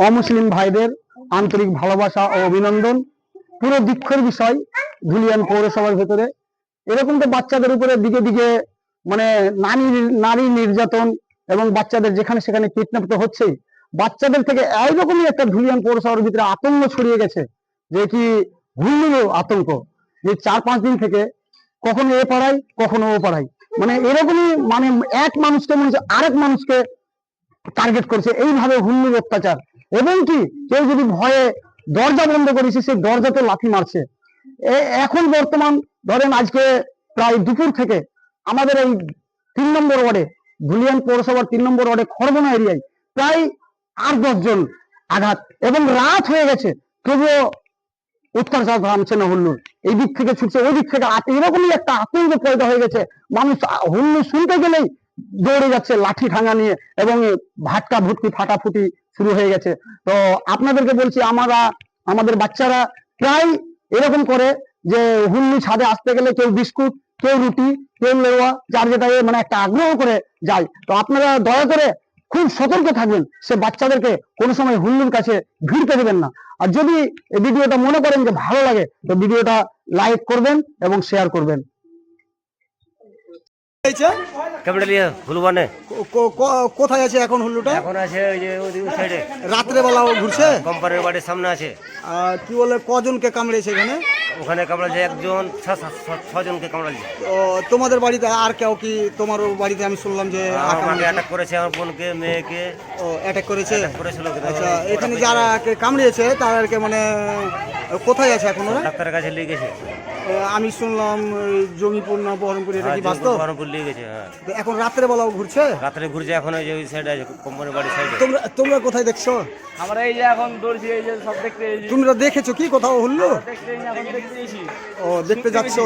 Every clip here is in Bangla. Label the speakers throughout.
Speaker 1: অমুসলিম ভাইদের আন্তরিক ভালোবাসা ও অভিনন্দন। পুরো দুঃখের বিষয় ধুলিয়ান পৌরসভার ভেতরে এরকম তো বাচ্চাদের উপরে দিকে দিকে মানে নারী নির্যাতন এবং বাচ্চাদের যেখানে সেখানে কিডন্যাপ তো হচ্ছেই। বাচ্চাদের থেকে এইরকমই একটা ধুলিয়ান পৌরসভার ভিতরে আতঙ্ক ছড়িয়ে গেছে, যে কি হুল্লুর আতঙ্ক, যে 4-5 দিন থেকে কখনো এ পাড়ায় কখনো ও পাড়ায়, মানে এরকমই, মানে এক মানুষকে মনে হচ্ছে আরেক মানুষকে টার্গেট করছে, এইভাবে হুল্লুর অত্যাচার। এবং কি কেউ যদি ভয়ে দরজা বন্ধ করেছে, সেই দরজাতে লাথি মারছে। এখন বর্তমান ধরেন আজকে প্রায় দুপুর থেকে আমাদের এই 3 নম্বর ওয়ার্ডে, ধুলিয়ান পৌরসভার 3 নম্বর ওয়ার্ডে খড়বনা এরিয়ায় প্রায় 8-10 জন আঘাত, এবং রাত হয়ে গেছে তবুও অত্যাচার থামছে না। হুল্লুর এই দিক থেকে ছুটছে, ওই দিক থেকে এরকমই একটা আতঙ্ক পয়দা হয়ে গেছে। মানুষ হুল্লুর শুনতে গেলেই দৌড়ে যাচ্ছে লাঠি ঠাঙ্গা নিয়ে, এবং ভাটকা ভুটকি ফাটাফুটি শুরু হয়ে গেছে। তো আপনাদেরকে বলছি, আমাদের বাচ্চারা প্রায় এরকম করে যে হুল্লু ছাদে আসতে গেলে কেউ বিস্কুট, কেউ রুটি, কেউ লেওয়া, যার যেটা মানে একটা আগ্রহ করে যায়। তো আপনারা দয়া করে খুব সতর্ক থাকবেন, সে বাচ্চাদেরকে কোনো সময় হুল্লুর কাছে ভিড়তে দেবেন না। আর যদি এই ভিডিওটা মনে করেন যে ভালো লাগে, তো ভিডিওটা লাইক করবেন এবং শেয়ার করবেন।
Speaker 2: কোথায় আছে এখন হুল্লুটা?
Speaker 3: এখন আছে ওই যে ওই সাইডে,
Speaker 2: রাত্রে বেলা ঘুরছে,
Speaker 3: কোম্পানির বাড়ির সামনে আছে।
Speaker 2: কি বলে কজনকে কামড়েছে এখানে?
Speaker 3: ওখানে কামড়াচ্ছে একজন, 6-7 জনকে কামড়াচ্ছে।
Speaker 2: তোমাদের বাড়িতে আর কেউ কি? তোমার বাড়িতে আমি শুনলাম যে
Speaker 3: আমাকে অ্যাটাক করেছে, আমার বোনকে, মেয়েকে
Speaker 2: অ্যাটাক করেছে।
Speaker 3: করেছিল।
Speaker 2: আচ্ছা, এখানে যারা কামড়িয়েছে তাদেরকে মানে কোথায় আছে এখন ওরা?
Speaker 3: ডাক্তারের কাছে নিয়ে গেছে।
Speaker 2: আমি শুনলাম জমিপুর না বহরমপুর, এটা কি বাস্তব?
Speaker 3: বহরমপুর নিয়ে গেছে। হ্যাঁ,
Speaker 2: এখন রাত্রে বেলাও ঘুরছে?
Speaker 3: রাত্রে ঘুরছে। এখন ওই যে ওই সাইডে আছে, কোম্পানির বাড়ির সাইডে।
Speaker 2: তোমরা কোথায় দেখছো?
Speaker 4: আমরা এই যে এখন দৌড়ছি, এই যে সব দেখতে এসেছি।
Speaker 2: তোমরা দেখেছো কি কোথাও হুল্লু? দেখতে যাচ্ছ?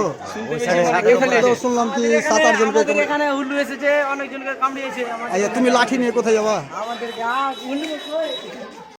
Speaker 2: এখানে তো শুনলাম কি 7-8 জনকে
Speaker 4: এখানে হুল্লু এসেছে, অনেকজনকে কামড়িয়েছে।
Speaker 2: আচ্ছা, তুমি লাঠি নিয়ে কোথায় যাবা?
Speaker 4: আমাদেরকে হুল্লু